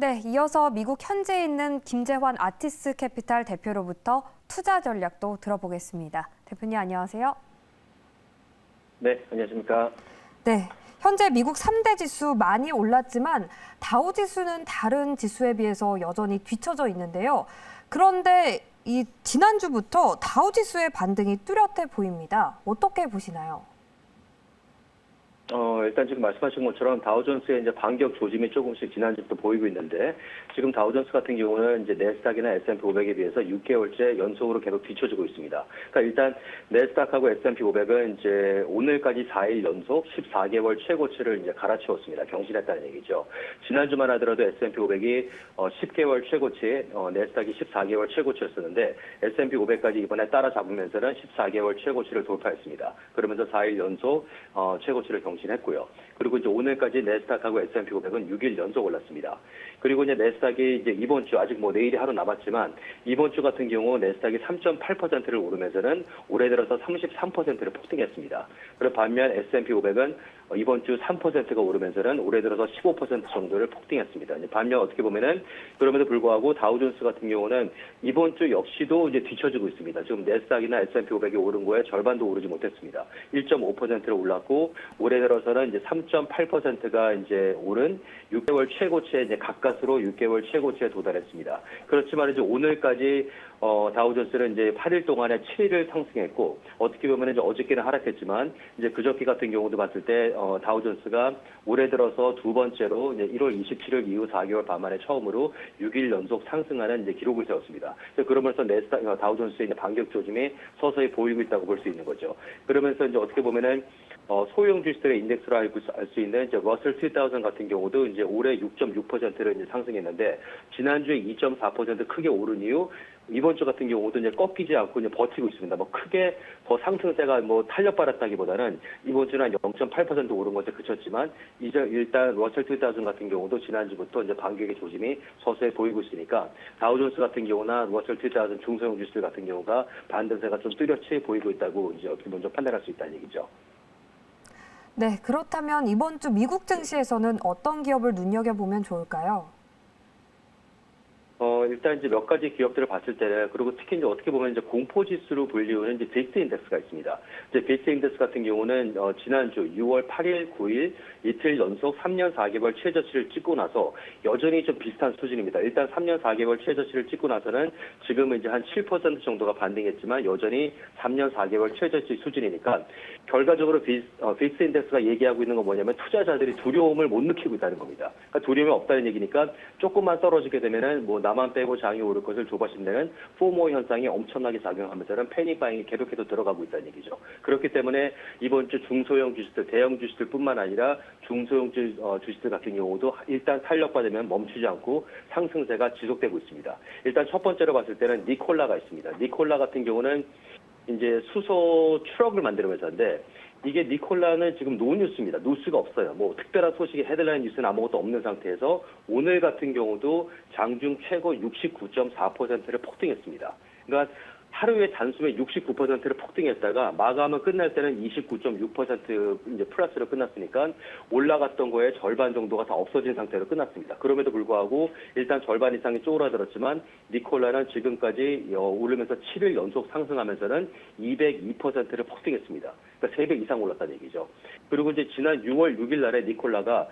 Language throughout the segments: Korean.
네, 이어서 미국 현지에 있는 김재환 아티스 캐피탈 대표로부터 투자 전략도 들어보겠습니다. 대표님 안녕하세요. 네, 안녕하십니까. 네, 현재 미국 3대 지수 많이 올랐지만 다우 지수는 다른 지수에 비해서 여전히 뒤처져 있는데요. 그런데 이 지난주부터 다우 지수의 반등이 뚜렷해 보입니다. 어떻게 보시나요? 일단 지금 말씀하신 것처럼 다우존스의 이제 반격 조짐이 조금씩 지난주부터 보이고 있는데, 지금 다우존스 같은 경우는 이제 내스닥이나 S&P 500에 비해서 6개월째 연속으로 계속 뒤처지고 있습니다. 그러니까 일단 내스닥하고 S&P 500은 이제 오늘까지 4일 연속 14개월 최고치를 이제 갈아치웠습니다. 경신했다는 얘기죠. 지난주만 하더라도 S&P 500이 10개월 최고치, 내스닥이 14개월 최고치였었는데 S&P 500까지 이번에 따라잡으면서는 14개월 최고치를 돌파했습니다. 그러면서 4일 연속 최고치를 경신했고요. 그리고 이제 오늘까지 내스닥하고 S&P 500은 6일 연속 올랐습니다. 그리고 이제 내스닥이 이제 이번 주, 아직 뭐 내일이 하루 남았지만 이번 주 같은 경우 내스닥이 3.8%를 오르면서는 올해 들어서 33%를 폭등했습니다. 그리고 반면 S&P 500은 이번 주 3%가 오르면서는 올해 들어서 15% 정도를 폭등했습니다. 반면 어떻게 보면은 그럼에도 불구하고 다우존스 같은 경우는 이번 주 역시도 이제 뒤처지고 있습니다. 지금 내스닥이나 S&P 500이 오른 거에 절반도 오르지 못했습니다. 1.5%를 올랐고 올해 들어서는 이제 3.8%가 이제 오른 6개월 최고치에 이제 가까스로 6개월 최고치에 도달했습니다. 그렇지만 이제 오늘까지 다우존스는 이제 8일 동안에 7일을 상승했고, 어떻게 보면 이제 어저께는 하락했지만 이제 그저께 같은 경우도 봤을 때 다우존스가 올해 들어서 두 번째로 이제 1월 27일 이후 4개월 반 만에 처음으로 6일 연속 상승하는 이제 기록을 세웠습니다. 그러면서 다우존스의 이제 반격 조짐이 서서히 보이고 있다고 볼 수 있는 거죠. 그러면서 이제 어떻게 보면은 소형 주식들의 인덱스로 알 수 있는 이제 러셀 2000 같은 경우도 이제 올해 6.6%를 이제 상승했는데, 지난주에 2.4% 크게 오른 이후 이번 주 같은 경우도 이제 꺾이지 않고 이제 버티고 있습니다. 뭐 크게 더 상승세가 뭐 탄력받았다기보다는 이번 주는 한 0.8% 오른 것에 그쳤지만, 이제 일단 러셀 2000 같은 경우도 지난주부터 이제 반격의 조짐이 서서히 보이고 있으니까 다우존스 같은 경우나 러셀 2000 중소형 주식들 같은 경우가 반등세가 좀 뚜렷이 보이고 있다고 이제 어떻게 먼저 판단할 수 있다는 얘기죠. 네, 그렇다면 이번 주 미국 증시에서는 어떤 기업을 눈여겨보면 좋을까요? 일단 이제 몇 가지 기업들을 봤을 때는, 그리고 특히 이제 어떻게 보면 이제 공포지수로 불리우는 이제 빅스 인덱스가 있습니다. 이제 빅스 인덱스 같은 경우는 지난주 6월 8일, 9일 이틀 연속 3년 4개월 최저치를 찍고 나서 여전히 좀 비슷한 수준입니다. 일단 3년 4개월 최저치를 찍고 나서는 지금은 이제 한 7% 정도가 반등했지만 여전히 3년 4개월 최저치 수준이니까, 결과적으로 빅스 인덱스가 얘기하고 있는 건 뭐냐면 투자자들이 두려움을 못 느끼고 있다는 겁니다. 그러니까 두려움이 없다는 얘기니까 조금만 떨어지게 되면은 뭐 나만 빼고 장이 오를 것을 조바심내는 포모 현상이 엄청나게 작용하면서는 패닉 바잉이 계속해서 들어가고 있다는 얘기죠. 그렇기 때문에 이번 주 중소형 주식들, 대형 주식들뿐만 아니라 중소형 주식들 같은 경우도 일단 탄력받으면 멈추지 않고 상승세가 지속되고 있습니다. 일단 첫 번째로 봤을 때는 니콜라가 있습니다. 니콜라 같은 경우는 이제 수소 트럭을 만드는 회사인데, 이게 니콜라는 지금 노뉴스입니다. 뉴스가 없어요. 뭐 특별한 소식이 헤드라인 뉴스는 아무것도 없는 상태에서 오늘 같은 경우도 장중 최고 69.4%를 폭등했습니다. 그러니까 하루에 단숨에 69%를 폭등했다가 마감은 끝날 때는 29.6% 이제 플러스로 끝났으니까 올라갔던 거에 절반 정도가 다 없어진 상태로 끝났습니다. 그럼에도 불구하고 일단 절반 이상이 쪼그라들었지만 니콜라는 지금까지 오르면서 7일 연속 상승하면서는 202%를 폭등했습니다. 그러니까 3배 이상 올랐다는 얘기죠. 그리고 이제 지난 6월 6일 날에 니콜라가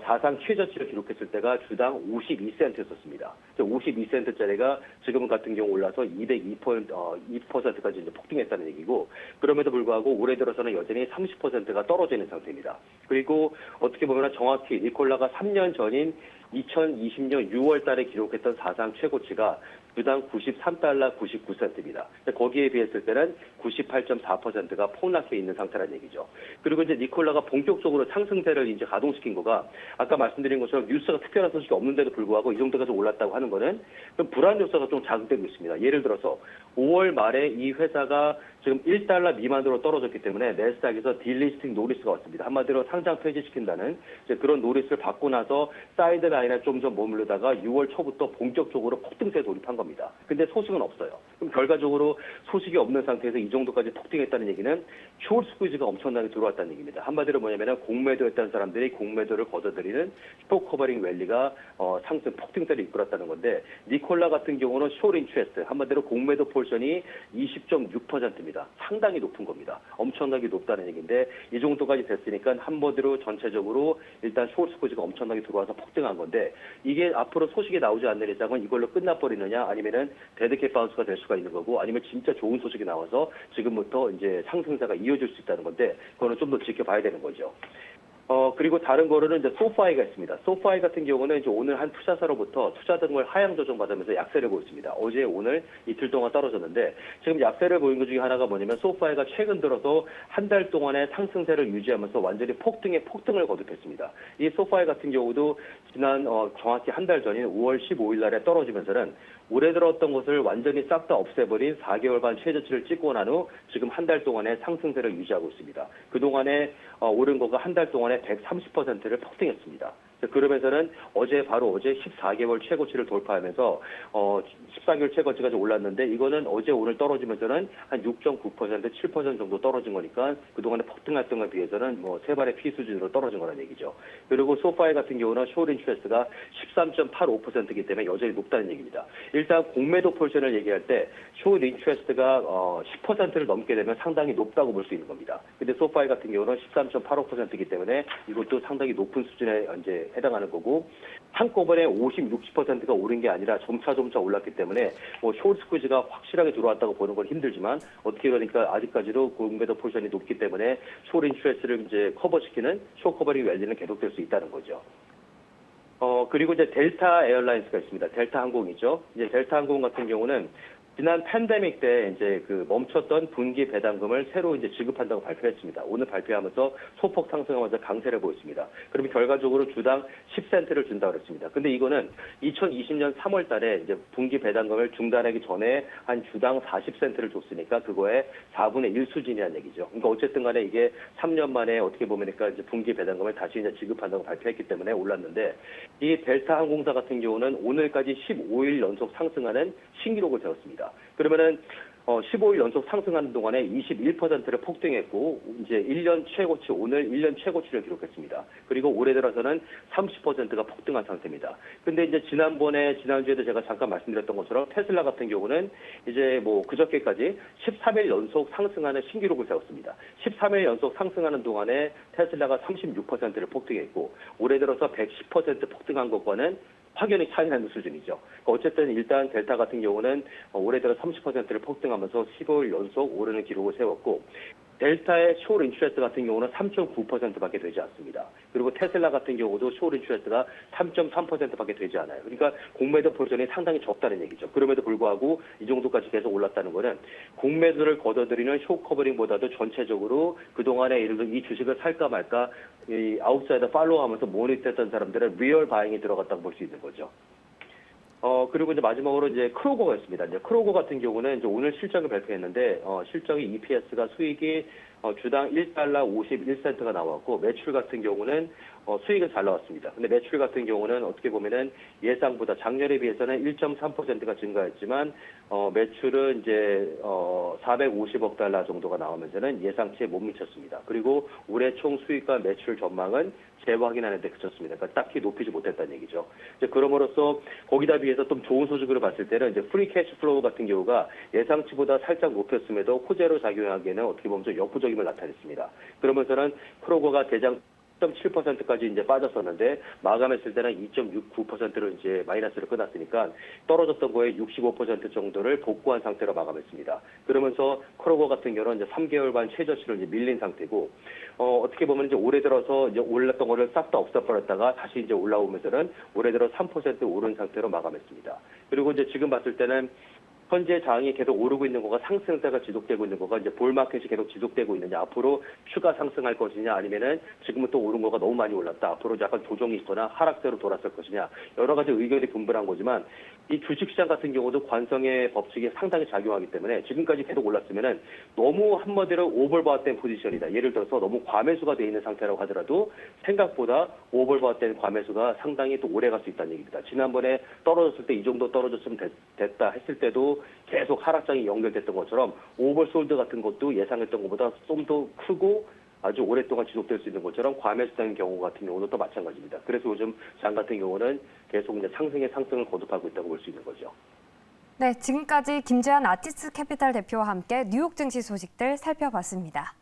사상 최저치를 기록했을 때가 주당 52센트였었습니다. 52센트짜리가 지금 같은 경우 올라서 202%까지 이제 폭등했다는 얘기고, 그럼에도 불구하고 올해 들어서는 여전히 30%가 떨어져 있는 상태입니다. 그리고 어떻게 보면 정확히 니콜라가 3년 전인 2020년 6월 달에 기록했던 사상 최고치가 주당 93달러 99센트입니다. 거기에 비했을 때는 98.4%가 폭락해 있는 상태라는 얘기죠. 그리고 이제 니콜라가 본격적으로 상승세를 이제 가동시킨 거가, 아까 말씀드린 것처럼 뉴스가 특별한 소식이 없는데도 불구하고 이 정도까지 올랐다고 하는 거는 좀 불안 요소가 좀 자극되고 있습니다. 예를 들어서 5월 말에 이 회사가 지금 1달러 미만으로 떨어졌기 때문에 내스닥에서 딜리스팅 노리스가 왔습니다. 한마디로 상장 폐지시킨다는 그런 노리스를 받고 나서 사이드라인 라인에 좀 더 머무르다가 6월 초부터 본격적으로 폭등세에 돌입한 겁니다. 근데 소식은 없어요. 그럼 결과적으로 소식이 없는 상태에서 이 정도까지 폭등했다는 얘기는 숏 스퀴즈가 엄청나게 들어왔다는 얘기입니다. 한마디로 뭐냐면 공매도했던 사람들이 공매도를 걷어들이는 숏 커버링 랠리가 상승 폭등세를 이끌었다는 건데, 니콜라 같은 경우는 숏 인트레스트, 한마디로 공매도 포션이 20.6%입니다. 상당히 높은 겁니다. 엄청나게 높다는 얘기인데, 이 정도까지 됐으니까 한마디로 전체적으로 일단 숏 스퀴즈가 엄청나게 들어와서 폭등한 건데, 이게 앞으로 소식이 나오지 않는 이상은 이걸로 끝나버리느냐, 아니면은 데드캣 바운스가 될 수가 있는 거고, 아니면 진짜 좋은 소식이 나와서 지금부터 이제 상승세가 이어질 수 있다는 건데, 그거는 좀 더 지켜봐야 되는 거죠. 그리고 다른 거로는 이제 소파이가 있습니다. 소파이 같은 경우는 이제 오늘 한 투자사로부터 투자 등을 하향 조정받으면서 약세를 보였습니다. 어제 오늘 이틀 동안 떨어졌는데, 지금 약세를 보인 것 중에 하나가 뭐냐면 소파이가 최근 들어서 한 달 동안의 상승세를 유지하면서 완전히 폭등을 거듭했습니다. 이 소파이 같은 경우도 지난 정확히 한 달 전인 5월 15일 날에 떨어지면서는 올해 들었던 것을 완전히 싹 다 없애버린 4개월간 최저치를 찍고 난 후 지금 한 달 동안의 상승세를 유지하고 있습니다. 그동안에 오른 거가 한 달 동안에 130%를 폭등했습니다. 그러면서는 바로 어제 14개월 최고치를 돌파하면서 14개월 최고치까지 올랐는데, 이거는 어제 오늘 떨어지면서는 한 6.9%, 7% 정도 떨어진 거니까 그동안에 폭등했던 것에 비해서는 뭐 세 발의 피 수준으로 떨어진 거라는 얘기죠. 그리고 소파이 같은 경우는 숏 인트레스트가 13.85%이기 때문에 여전히 높다는 얘기입니다. 일단 공매도 포션을 얘기할 때 숏 인트레스트가 10%를 넘게 되면 상당히 높다고 볼 수 있는 겁니다. 근데 소파이 같은 경우는 13.85%이기 때문에 이것도 상당히 높은 수준에 이제 해당하는 거고, 한꺼번에 50, 60%가 오른 게 아니라 점차 올랐기 때문에 숏 스퀴즈가 확실하게 들어왔다고 보는 건 힘들지만, 어떻게 그러니까 아직까지도 공매도 포션이 높기 때문에 숏 인트레스트를 이제 커버시키는 숏 커버링 랠리는 계속될 수 있다는 거죠. 그리고 이제 델타 에어라인스가 있습니다. 델타 항공이죠. 이제 델타 항공 같은 경우는 지난 팬데믹 때 이제 그 멈췄던 분기 배당금을 새로 이제 지급한다고 발표했습니다. 오늘 발표하면서 소폭 상승하면서 강세를 보였습니다. 그러면 결과적으로 주당 10센트를 준다고 그랬습니다. 근데 이거는 2020년 3월 달에 이제 분기 배당금을 중단하기 전에 한 주당 40센트를 줬으니까 그거에 4분의 1 수준이라는 얘기죠. 그러니까 어쨌든 간에 이게 3년 만에 어떻게 보면니까 이제 분기 배당금을 다시 이제 지급한다고 발표했기 때문에 올랐는데, 이 델타 항공사 같은 경우는 오늘까지 15일 연속 상승하는 신기록을 세웠습니다. 그러면은 15일 연속 상승하는 동안에 21%를 폭등했고, 이제 1년 최고치, 오늘 1년 최고치를 기록했습니다. 그리고 올해 들어서는 30%가 폭등한 상태입니다. 근데 이제 지난주에도 제가 잠깐 말씀드렸던 것처럼 테슬라 같은 경우는 이제 뭐 그저께까지 13일 연속 상승하는 신기록을 세웠습니다. 13일 연속 상승하는 동안에 테슬라가 36%를 폭등했고, 올해 들어서 110% 폭등한 것과는 확연히 차이 나는 수준이죠. 어쨌든 일단 델타 같은 경우는 올해 들어 30%를 폭등하면서 15일 연속 오르는 기록을 세웠고, 델타의 숏 인트레스트 같은 경우는 3.9%밖에 되지 않습니다. 그리고 테슬라 같은 경우도 숏 인트레스트가 3.3%밖에 되지 않아요. 그러니까 공매도 포션이 상당히 적다는 얘기죠. 그럼에도 불구하고 이 정도까지 계속 올랐다는 거는 공매도를 걷어들이는 숏 커버링보다도 전체적으로 그동안에 예를 들어 이 주식을 살까 말까 이 아웃사이더 팔로우하면서 모니터했던 사람들은 리얼 바잉이 들어갔다고 볼 수 있는 거죠. 그리고 이제 마지막으로 이제 크로거가 있습니다. 이제 크로거 같은 경우는 이제 오늘 실적을 발표했는데, 실적이 EPS가 수익이 주당 1달러 51센트가 나왔고, 매출 같은 경우는 수익은 잘 나왔습니다. 근데 매출 같은 경우는 어떻게 보면은 예상보다 작년에 비해서는 1.3%가 증가했지만, 매출은 이제 450억 달러 정도가 나오면서는 예상치에 못 미쳤습니다. 그리고 올해 총 수익과 매출 전망은 재확인하는 데 그쳤습니다. 그러니까 딱히 높이지 못했다는 얘기죠. 이제 그럼으로써 거기다 비해서 좀 좋은 소식으로 봤을 때는 이제 프리 캐시 플로우 같은 경우가 예상치보다 살짝 높였음에도 호재로 작용하기에는 어떻게 보면 좀 역부족임을 나타냈습니다. 그러면서는 크로거가 대장 10.7%까지 이제 빠졌었는데 마감했을 때는 2.69%로 이제 마이너스로 끝났으니까 떨어졌던 거에 65% 정도를 복구한 상태로 마감했습니다. 그러면서 크로거 같은 경우는 이제 3개월 반 최저치로 이제 밀린 상태고, 어떻게 보면 이제 올해 들어서 이제 올랐던 거를 싹 다 없애버렸다가 다시 이제 올라오면서는 올해 들어 3% 오른 상태로 마감했습니다. 그리고 이제 지금 봤을 때는 현재 장이 계속 오르고 있는 거가 상승세가 지속되고 있는 거가 이제 볼마켓이 계속 지속되고 있느냐, 앞으로 추가 상승할 것이냐, 아니면은 지금은 또 오른 거가 너무 많이 올랐다, 앞으로 약간 조정이 있거나 하락세로 돌았을 것이냐, 여러 가지 의견이 분분한 거지만 이 주식시장 같은 경우도 관성의 법칙이 상당히 작용하기 때문에 지금까지 계속 올랐으면은 너무 한마디로 오버바웃된 포지션이다. 예를 들어서 너무 과매수가 돼 있는 상태라고 하더라도 생각보다 오버바웃된 과매수가 상당히 또 오래 갈 수 있다는 얘기입니다. 지난번에 떨어졌을 때 이 정도 떨어졌으면 됐다 했을 때도 계속 하락장이 연결됐던 것처럼 오버솔드 같은 것도 예상했던 것보다 좀 더 크고 아주 오랫동안 지속될 수 있는 것처럼 과매수된 경우 같은 경우도 또 마찬가지입니다. 그래서 요즘 장 같은 경우는 계속 이제 상승의 상승을 거듭하고 있다고 볼 수 있는 거죠. 네, 지금까지 김재한 아티스트 캐피탈 대표와 함께 뉴욕 증시 소식들 살펴봤습니다.